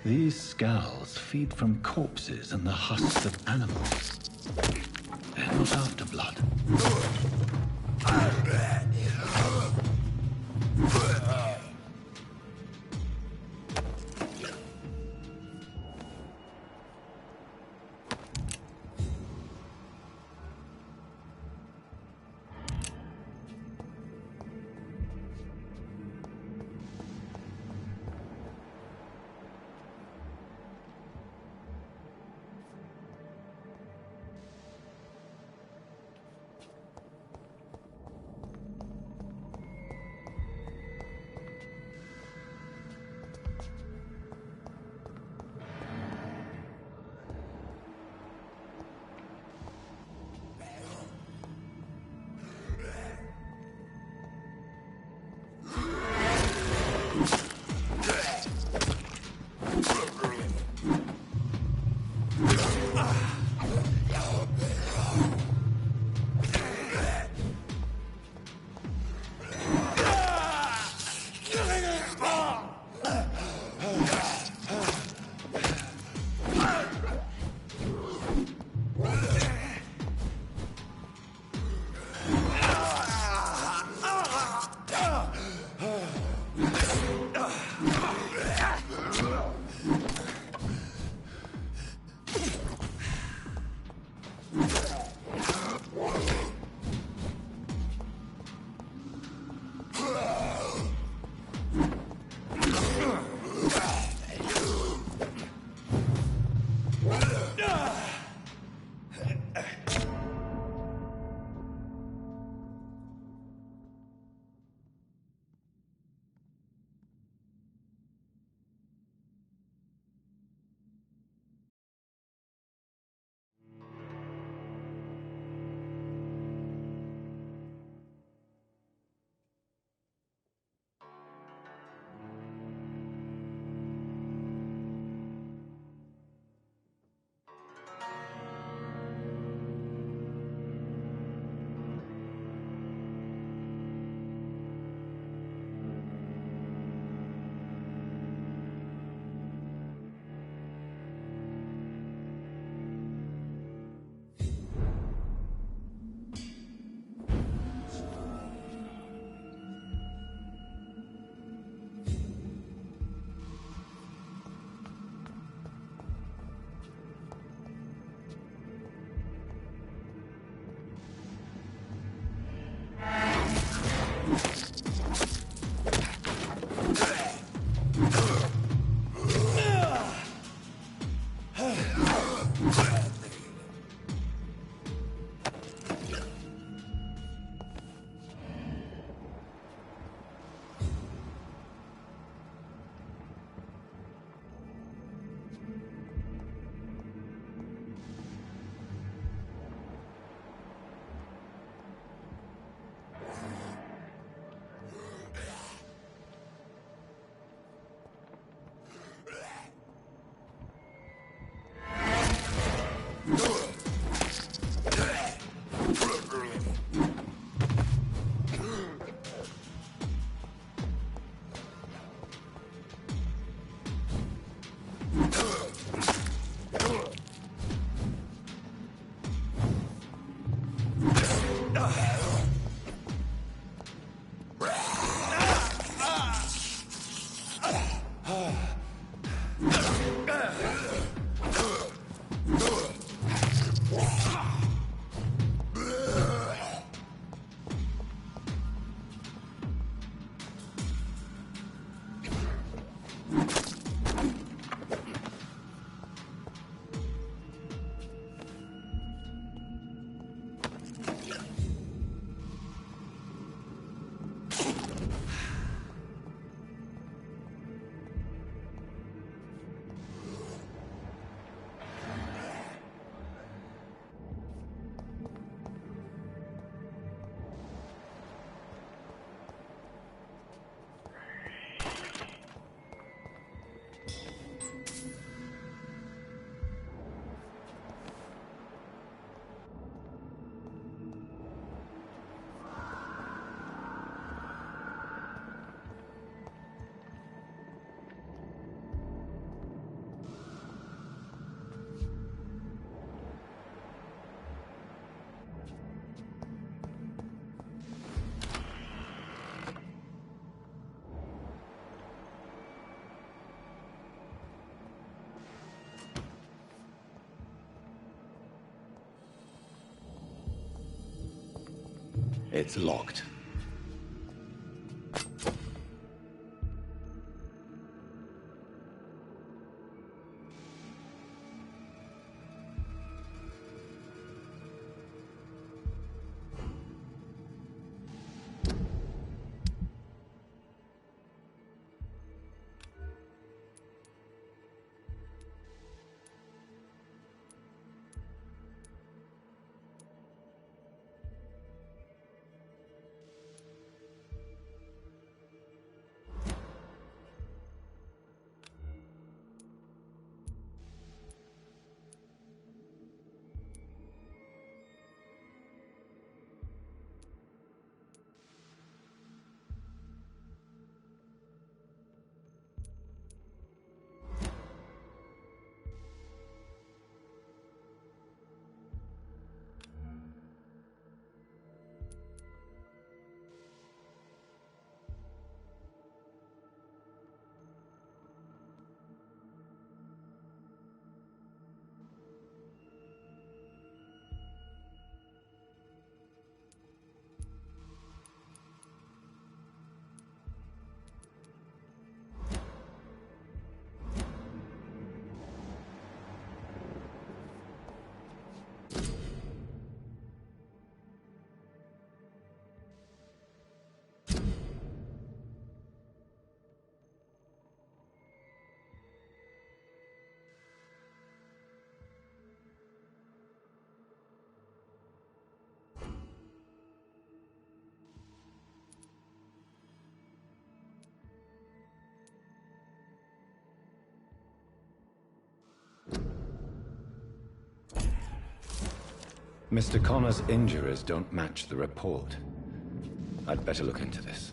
These skulls feed from corpses and the husks of animals. They're not after blood. It's locked. Mr. Connor's injuries don't match the report. I'd better look into this.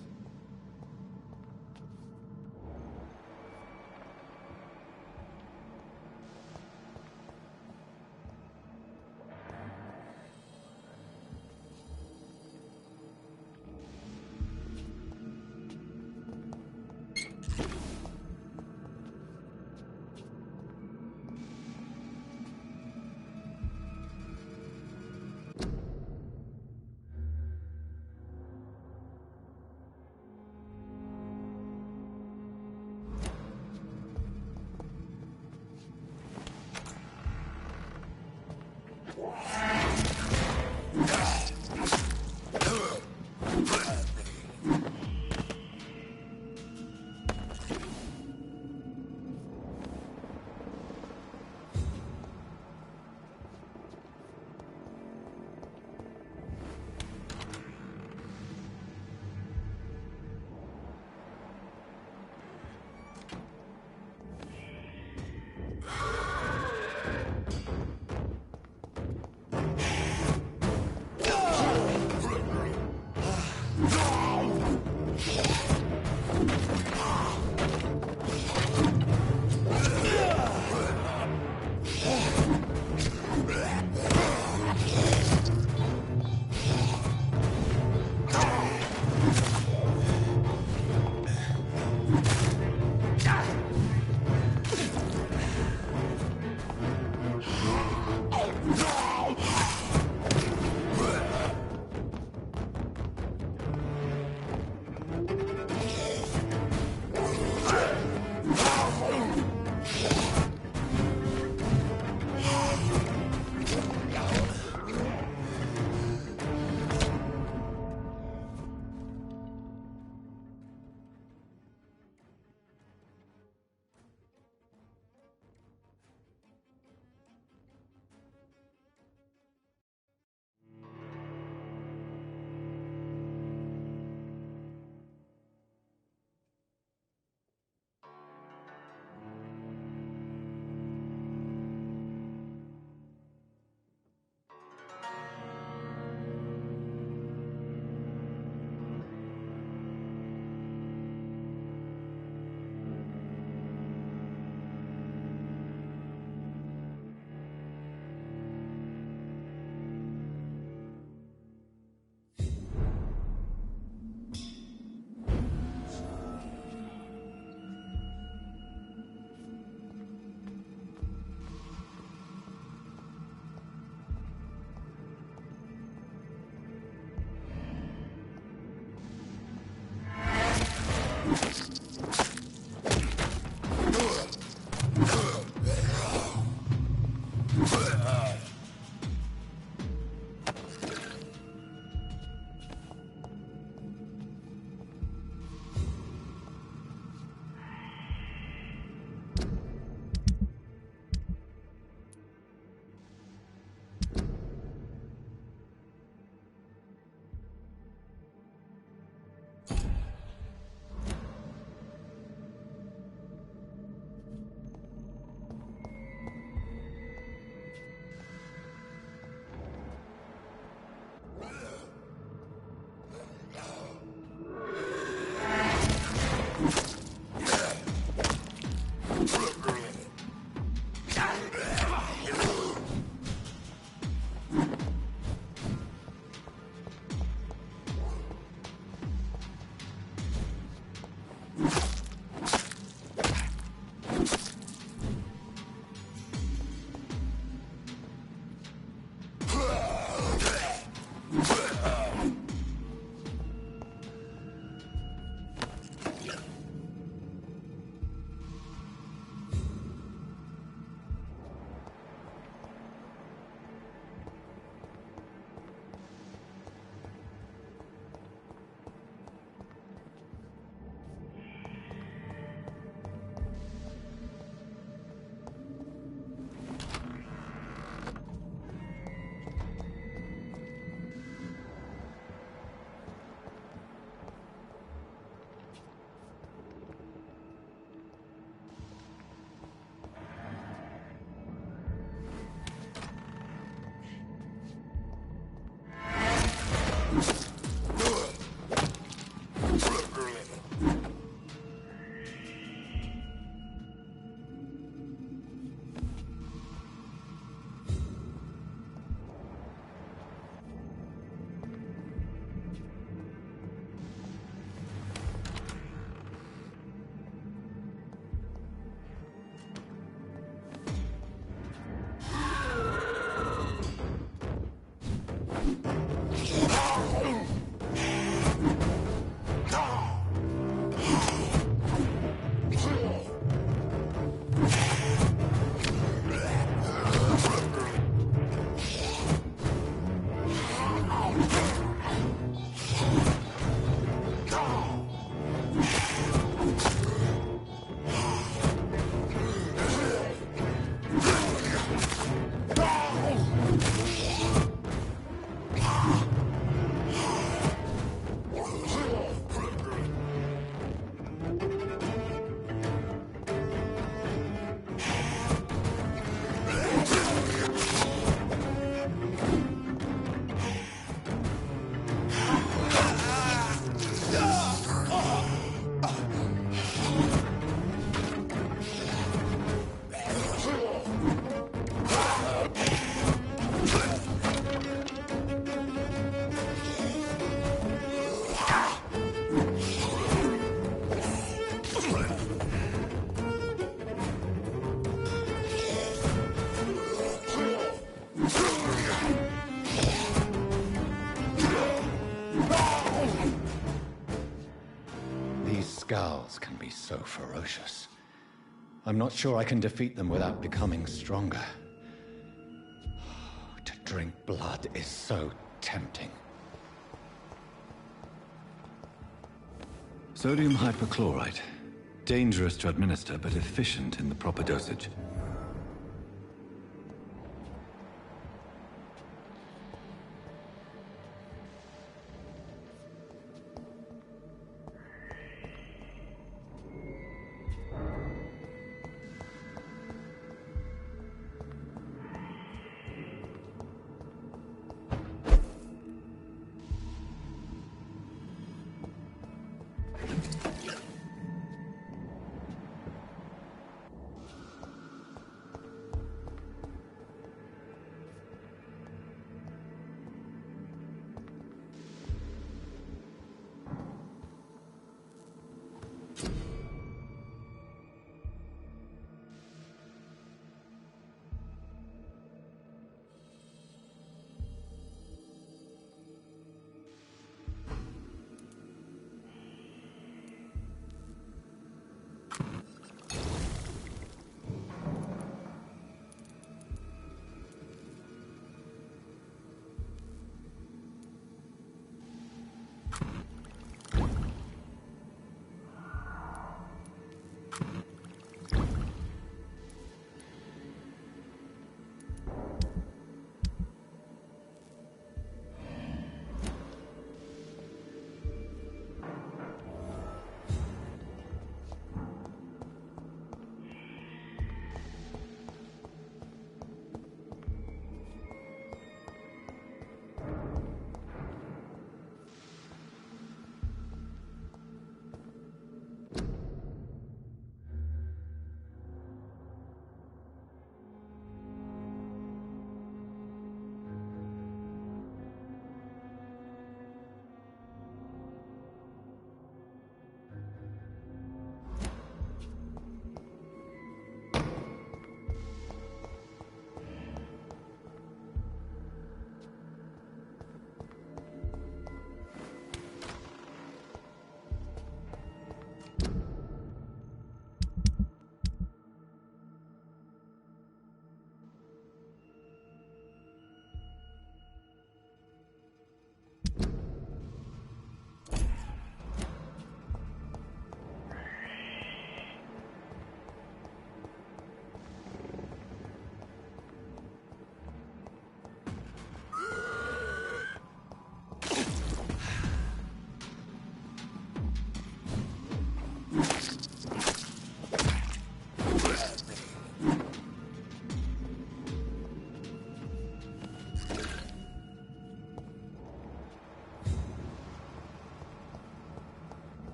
be so ferocious. I'm not sure I can defeat them without becoming stronger. To drink blood is so tempting. Sodium hypochlorite. Dangerous to administer, but efficient in the proper dosage.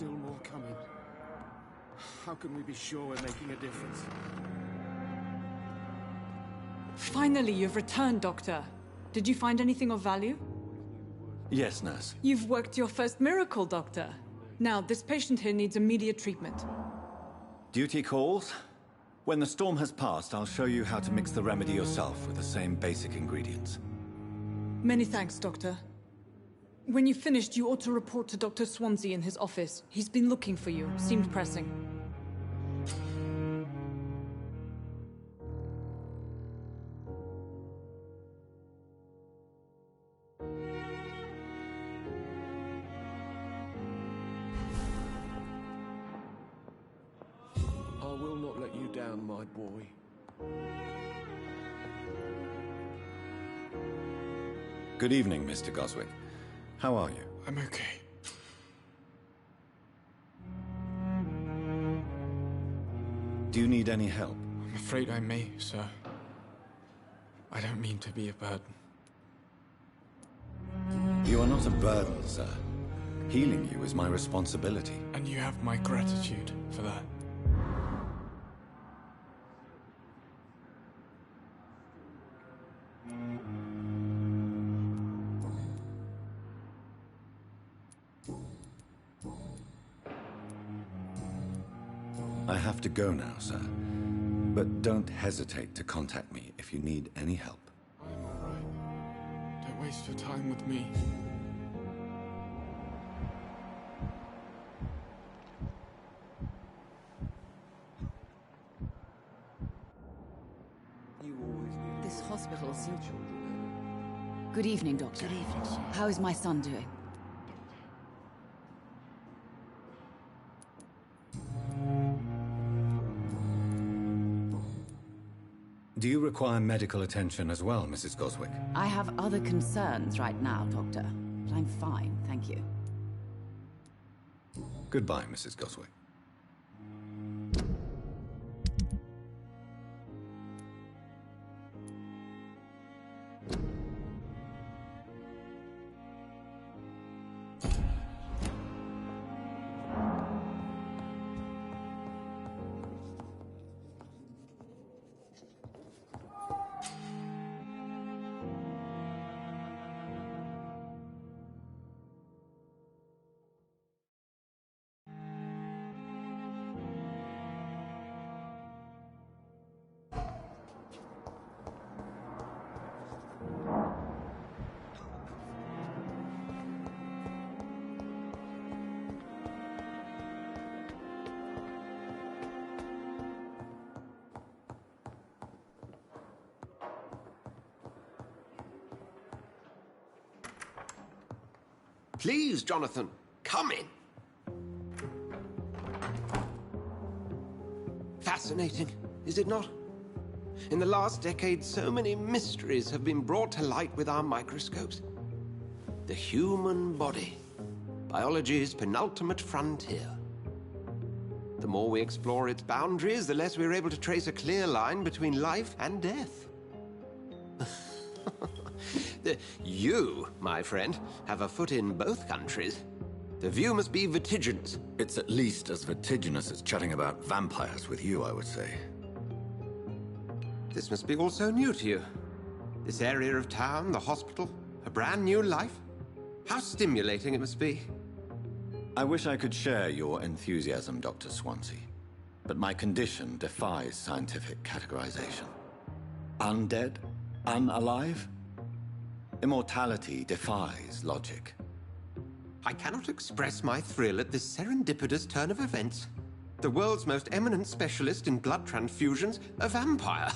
still more coming. How can we be sure we're making a difference? Finally, you've returned, Doctor. Did you find anything of value? Yes, nurse. You've worked your first miracle, Doctor. Now, this patient here needs immediate treatment. Duty calls. When the storm has passed, I'll show you how to mix the remedy yourself with the same basic ingredients. Many thanks, Doctor. When you've finished, you ought to report to Dr. Swansea in his office. He's been looking for you. Seemed pressing. I will not let you down, my boy. Good evening, Mr. Goswick. How are you? I'm okay. Do you need any help? I'm afraid I may, sir. I don't mean to be a burden. You are not a burden, sir. Healing you is my responsibility. And you have my gratitude for that. I have to go now, sir. But don't hesitate to contact me if you need any help. I'm all right. Don't waste your time with me. This hospital seems... Good evening, Doctor. Good evening, sir. How is my son doing? Do you require medical attention as well, Mrs. Goswick? I have other concerns right now, Doctor. But I'm fine, thank you. Goodbye, Mrs. Goswick. Please, Jonathan, come in. Fascinating, is it not? In the last decade, so many mysteries have been brought to light with our microscopes. The human body, biology's penultimate frontier. The more we explore its boundaries, the less we're able to trace a clear line between life and death. You, my friend, have a foot in both countries. The view must be vertiginous. It's at least as vertiginous as chatting about vampires with you, I would say. This must be all so new to you. This area of town, the hospital, a brand new life. How stimulating it must be. I wish I could share your enthusiasm, Dr. Swansea. But my condition defies scientific categorization. Undead? Unalive? Immortality defies logic. I cannot express my thrill at this serendipitous turn of events. The world's most eminent specialist in blood transfusions, a vampire.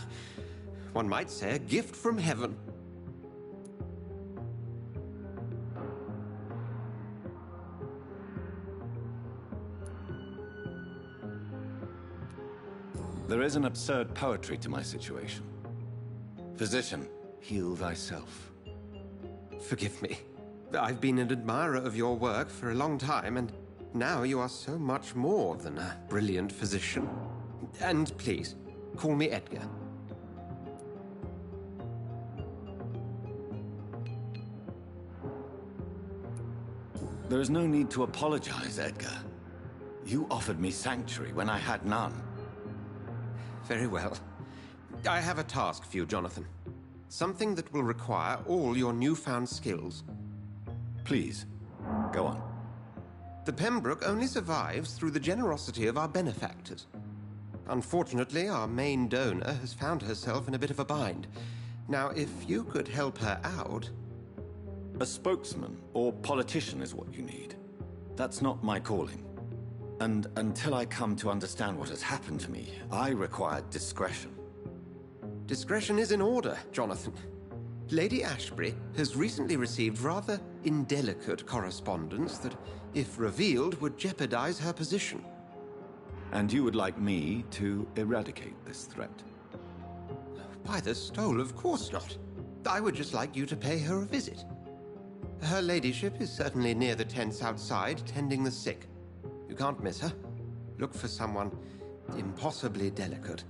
One might say a gift from heaven. There is an absurd poetry to my situation. Physician, heal thyself. Forgive me. I've been an admirer of your work for a long time, and now you are so much more than a brilliant physician. And please, call me Edgar. There is no need to apologize, Edgar. You offered me sanctuary when I had none. Very well. I have a task for you, Jonathan. Something that will require all your newfound skills. Please, go on. The Pembroke only survives through the generosity of our benefactors. Unfortunately, our main donor has found herself in a bit of a bind. Now, if you could help her out... A spokesman or politician is what you need. That's not my calling. And until I come to understand what has happened to me, I require discretion. Discretion is in order, Jonathan. Lady Ashbury has recently received rather indelicate correspondence that, if revealed, would jeopardize her position. And you would like me to eradicate this threat? By the stole, of course not. I would just like you to pay her a visit. Her ladyship is certainly near the tents outside, tending the sick. You can't miss her. Look for someone impossibly delicate.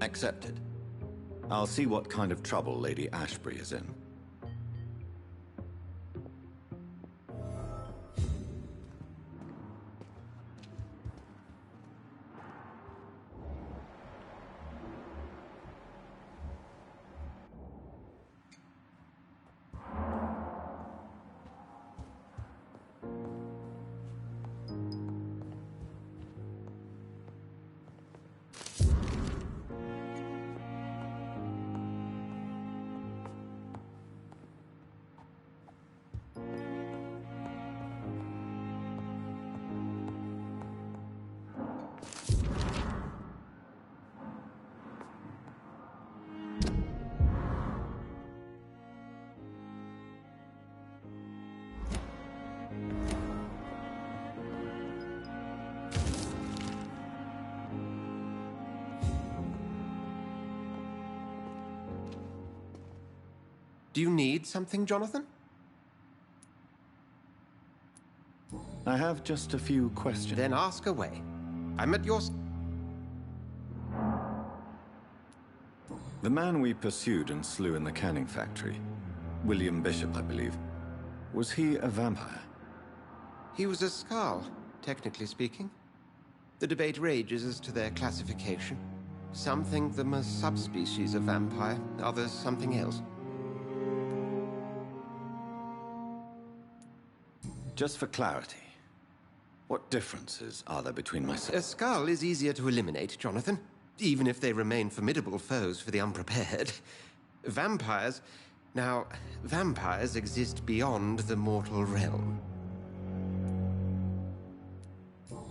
Accepted. I'll see what kind of trouble Lady Ashbury is in. Do you need something, Jonathan? I have just a few questions. Then ask away. I'm at your... The man we pursued and slew in the canning factory, William Bishop, I believe, was he a vampire? He was a Skald, technically speaking. The debate rages as to their classification. Some think them a subspecies of vampire, others something else. Just for clarity, what differences are there between myself? A Skald is easier to eliminate, Jonathan, even if they remain formidable foes for the unprepared. Vampires... Now, vampires exist beyond the mortal realm.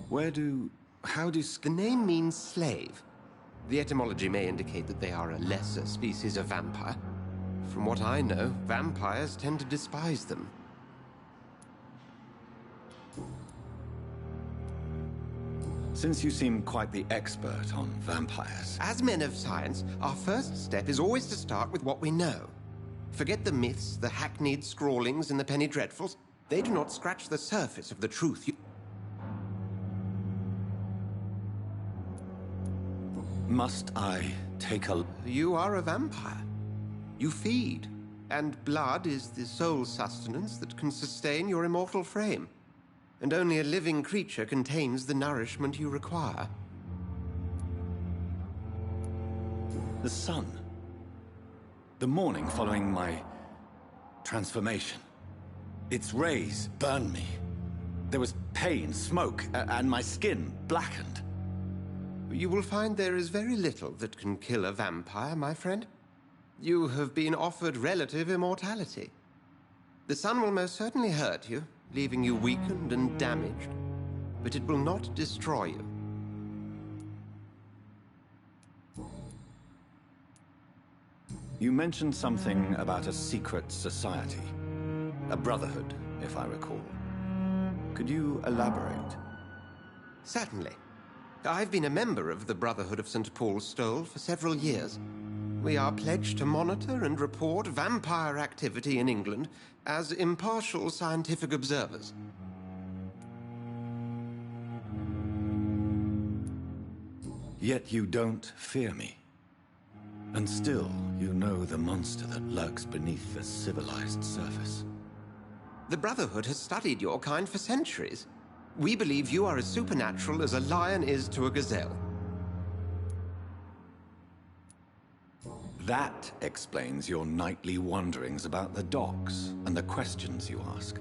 How do... The name means slave. The etymology may indicate that they are a lesser species of vampire. From what I know, vampires tend to despise them. Since you seem quite the expert on vampires... As men of science, our first step is always to start with what we know. Forget the myths, the hackneyed scrawlings, and the penny dreadfuls. They do not scratch the surface of the truth. Must I take a... You are a vampire. You feed, and blood is the sole sustenance that can sustain your immortal frame. And only a living creature contains the nourishment you require. The sun. The morning following my transformation. Its rays burned me. There was pain, smoke, and my skin blackened. You will find there is very little that can kill a vampire, my friend. You have been offered relative immortality. The sun will most certainly hurt you, leaving you weakened and damaged, but it will not destroy you. You mentioned something about a secret society. A brotherhood, if I recall. Could you elaborate? Certainly. I've been a member of the Brotherhood of St. Paul's Stole for several years. We are pledged to monitor and report vampire activity in England as impartial scientific observers. Yet you don't fear me. And still, you know the monster that lurks beneath the civilized surface. The Brotherhood has studied your kind for centuries. We believe you are as supernatural as a lion is to a gazelle. That explains your nightly wanderings about the docks and the questions you ask.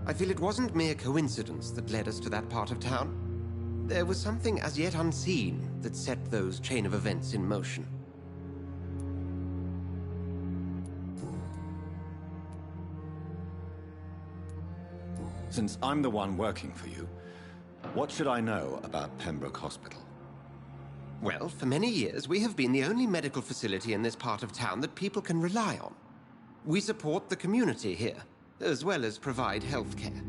I feel it wasn't mere coincidence that led us to that part of town. There was something as yet unseen that set those chain of events in motion. Since I'm the one working for you, what should I know about Pembroke Hospital? Well, for many years, we have been the only medical facility in this part of town that people can rely on. We support the community here, as well as provide health care.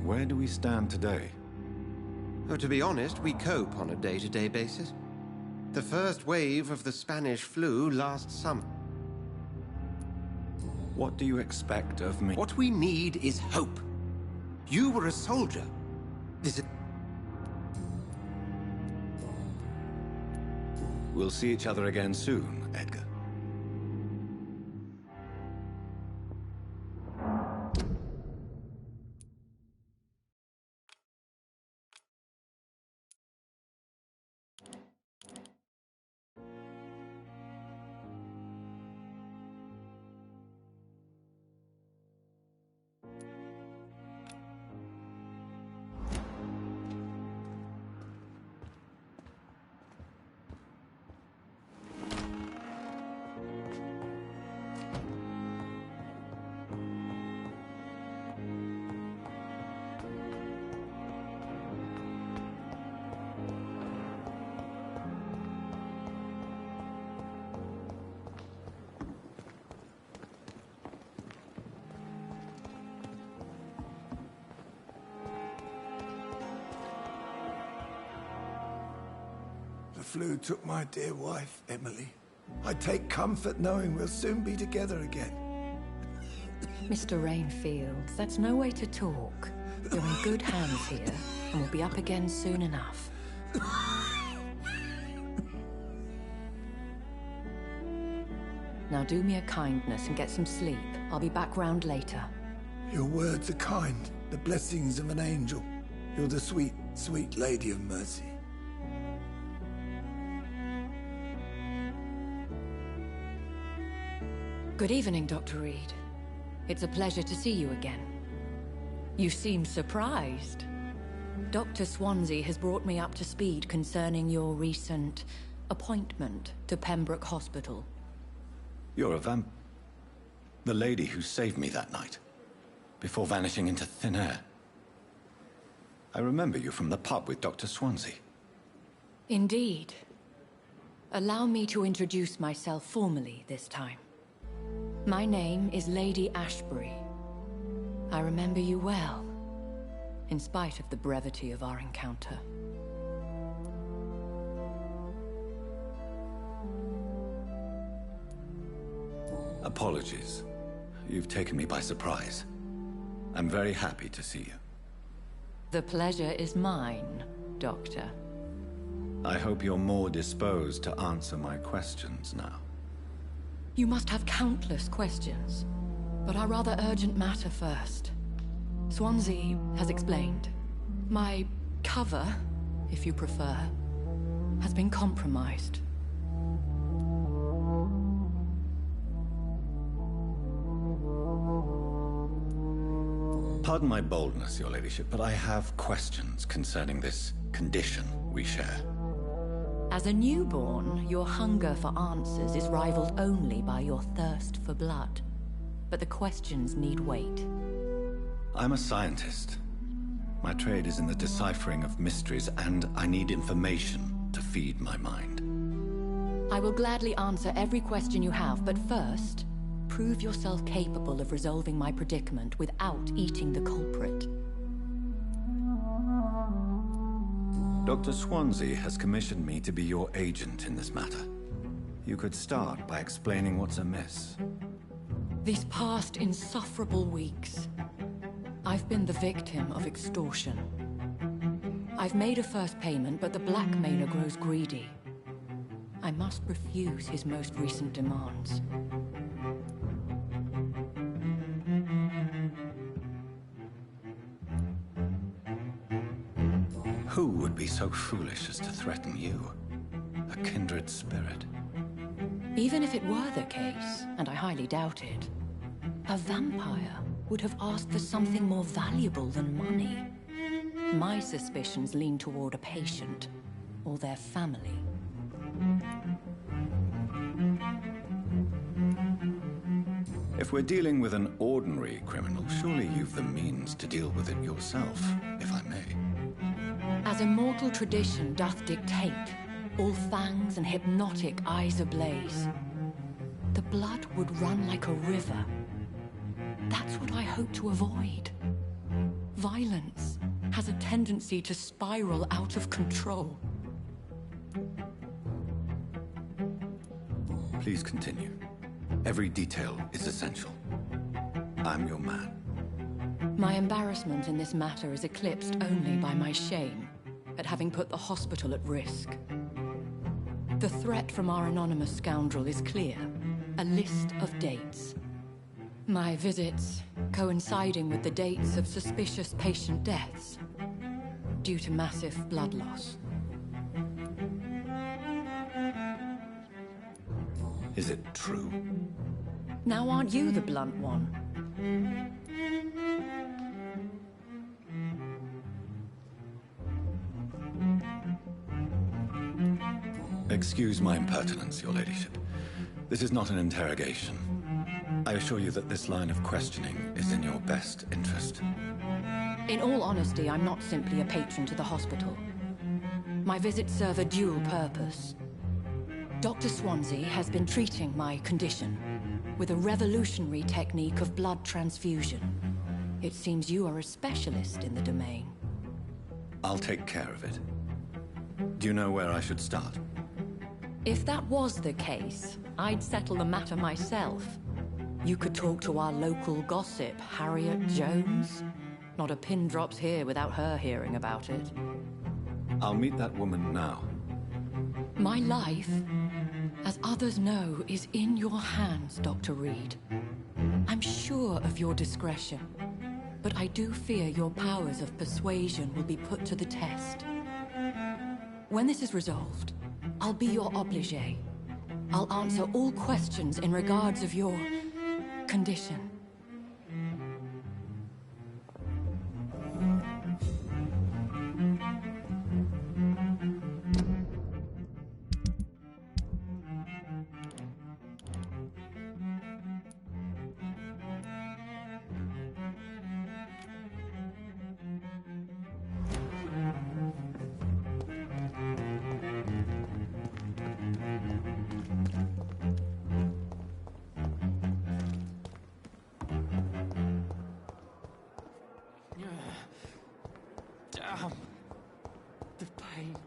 Where do we stand today? Oh, to be honest, we cope on a day-to-day basis. The first wave of the Spanish flu last summer. What do you expect of me? What we need is hope. You were a soldier. We'll see each other again soon, Edgar. The flu took my dear wife, Emily. I take comfort knowing we'll soon be together again. Mr. Rainfield, that's no way to talk. You're in good hands here, and we'll be up again soon enough. Now do me a kindness and get some sleep. I'll be back round later. Your words are kind, the blessings of an angel. You're the sweet, sweet Lady of Mercy. Good evening, Dr. Reed. It's a pleasure to see you again. You seem surprised. Dr. Swansea has brought me up to speed concerning your recent appointment to Pembroke Hospital. You're a the lady who saved me that night, before vanishing into thin air. I remember you from the pub with Dr. Swansea. Indeed. Allow me to introduce myself formally this time. My name is Lady Ashbury. I remember you well, in spite of the brevity of our encounter. Apologies. You've taken me by surprise. I'm very happy to see you. The pleasure is mine, Doctor. I hope you're more disposed to answer my questions now. You must have countless questions, but our rather urgent matter first. Swansea has explained. My cover, if you prefer, has been compromised. Pardon my boldness, Your Ladyship, but I have questions concerning this condition we share. As a newborn, your hunger for answers is rivaled only by your thirst for blood. But the questions need wait. I'm a scientist. My trade is in the deciphering of mysteries, and I need information to feed my mind. I will gladly answer every question you have, but first, prove yourself capable of resolving my predicament without eating the culprit. Dr. Swansea has commissioned me to be your agent in this matter. You could start by explaining what's amiss. These past insufferable weeks, I've been the victim of extortion. I've made a first payment, but the blackmailer grows greedy. I must refuse his most recent demands. Who would be so foolish as to threaten you? A kindred spirit. Even if it were the case, and I highly doubt it, a vampire would have asked for something more valuable than money. My suspicions lean toward a patient, or their family. If we're dealing with an ordinary criminal, surely you've the means to deal with it yourself, if I may. As immortal tradition doth dictate, all fangs and hypnotic eyes ablaze, the blood would run like a river. That's what I hope to avoid. Violence has a tendency to spiral out of control. Please continue. Every detail is essential. I'm your man. My embarrassment in this matter is eclipsed only by my shame at having put the hospital at risk. The threat from our anonymous scoundrel is clear. A list of dates. My visits coinciding with the dates of suspicious patient deaths due to massive blood loss. Is it true? Now aren't you the blunt one? Excuse my impertinence, your ladyship. This is not an interrogation. I assure you that this line of questioning is in your best interest. In all honesty, I'm not simply a patron to the hospital. My visits serve a dual purpose. Dr. Swansea has been treating my condition with a revolutionary technique of blood transfusion. It seems you are a specialist in the domain. I'll take care of it. Do you know where I should start? If that was the case, I'd settle the matter myself. You could talk to our local gossip, Harriet Jones. Not a pin drops here without her hearing about it. I'll meet that woman now. My life, as others know, is in your hands, Dr. Reed. I'm sure of your discretion, but I do fear your powers of persuasion will be put to the test. When this is resolved, I'll be your obligé. I'll answer all questions in regards of your condition.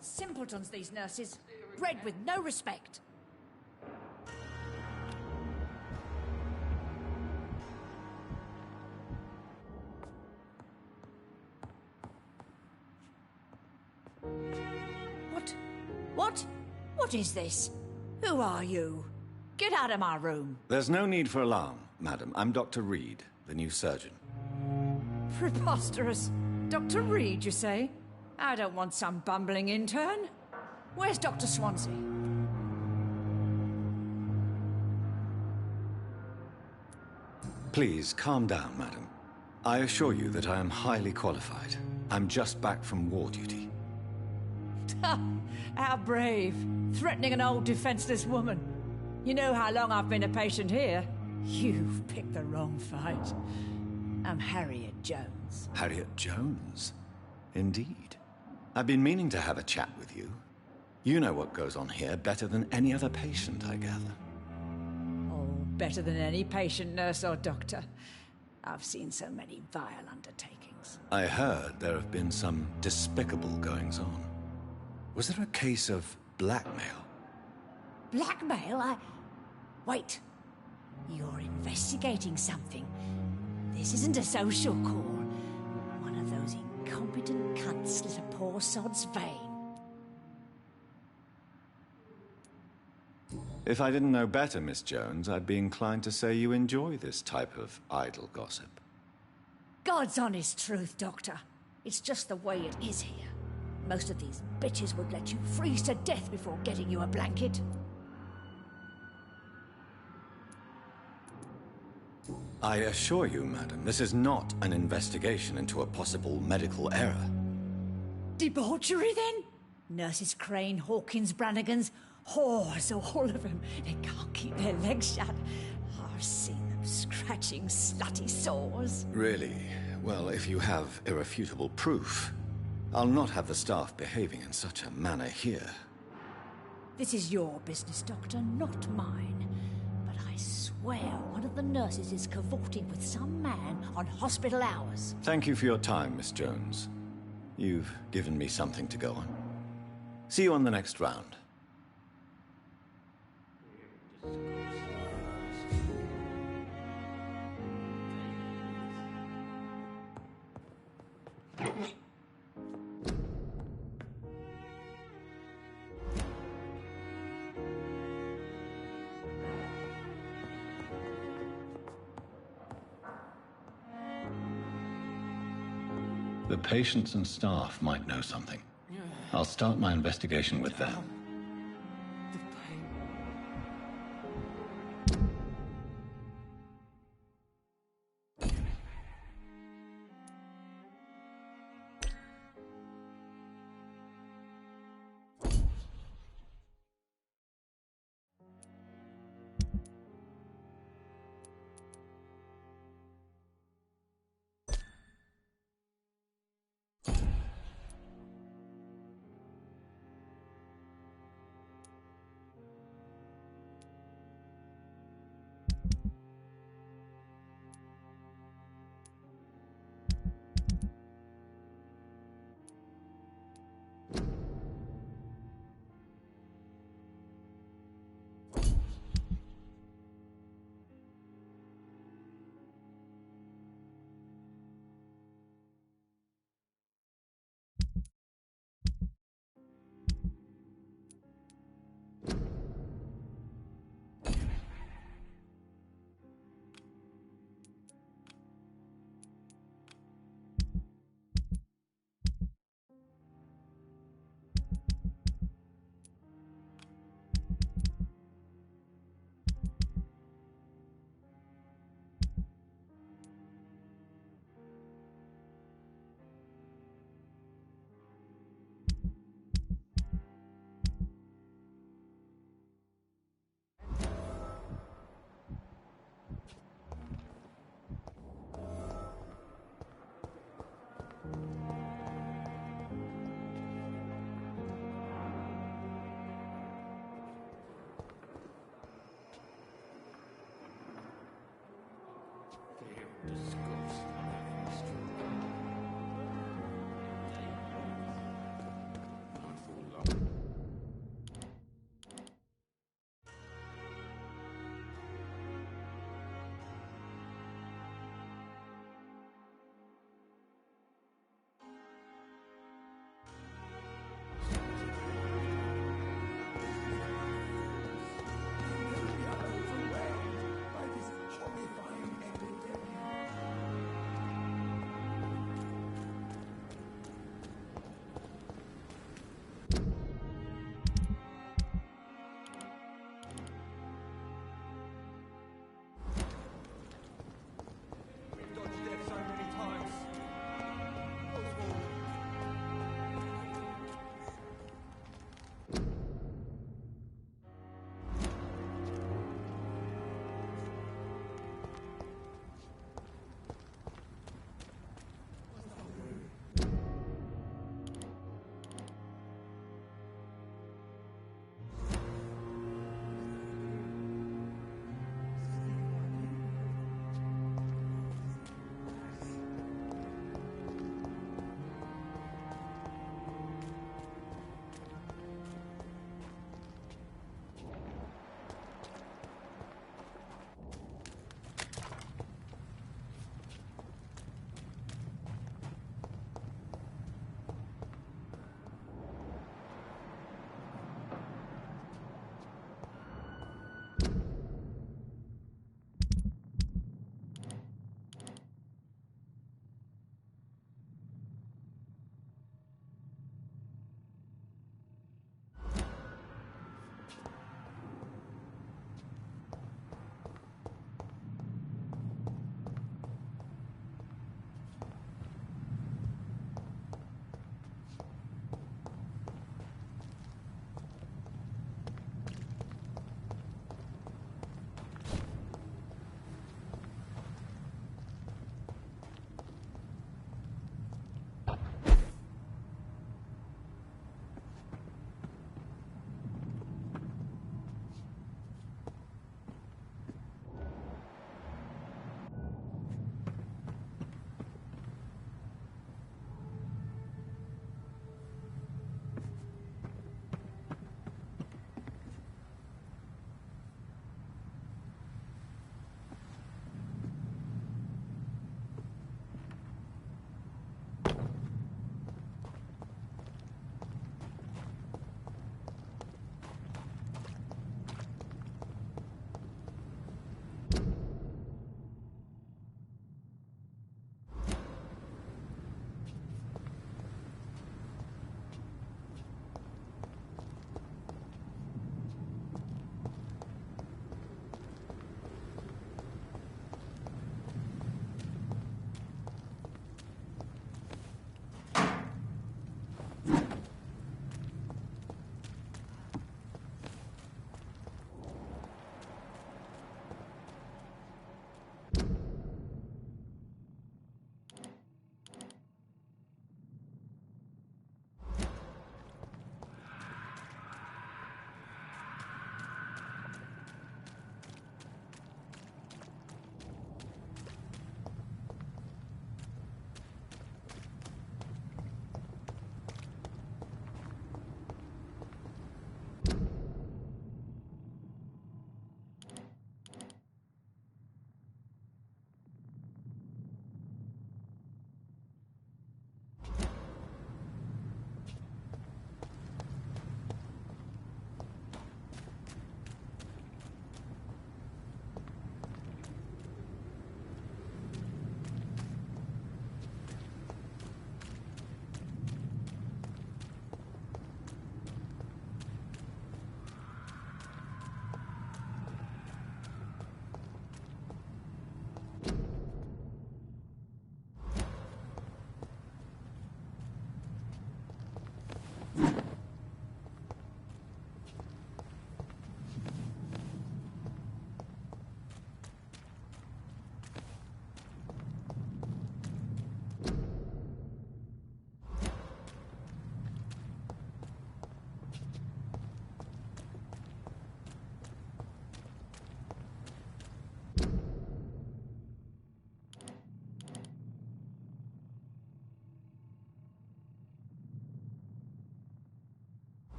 Simpletons, these nurses. Bred with no respect. What is this? Who are you? Get out of my room. There's no need for alarm, madam. I'm Dr. Reed, the new surgeon. Preposterous. Dr. Reed, you say? I don't want some bumbling intern. Where's Dr. Swansea? Please, calm down, madam. I assure you that I am highly qualified. I'm just back from war duty. How brave. Threatening an old defenseless woman. You know how long I've been a patient here? You've picked the wrong fight. I'm Harriet Jones. Harriet Jones? Indeed. I've been meaning to have a chat with you. You know what goes on here better than any other patient, I gather. Oh, better than any patient, nurse or doctor. I've seen so many vile undertakings. I heard there have been some despicable goings-on. Was there a case of blackmail? Blackmail? Wait. You're investigating something. This isn't a social call. One of those incompetent cunts slit a poor sod's vein. If I didn't know better, Miss Jones, I'd be inclined to say you enjoy this type of idle gossip. God's honest truth, Doctor. It's just the way it is here. Most of these bitches would let you freeze to death before getting you a blanket. I assure you, madam, this is not an investigation into a possible medical error. Debauchery, then? Nurses Crane, Hawkins, Brannigans, whores, all of them. They can't keep their legs shut. I've seen them scratching slutty sores. Really? Well, if you have irrefutable proof, I'll not have the staff behaving in such a manner here. This is your business, Doctor, not mine. But I swear one of the nurses is cavorting with some man on hospital hours. Thank you for your time, Miss Jones. You've given me something to go on. See you on the next round. The patients and staff might know something. I'll start my investigation with them.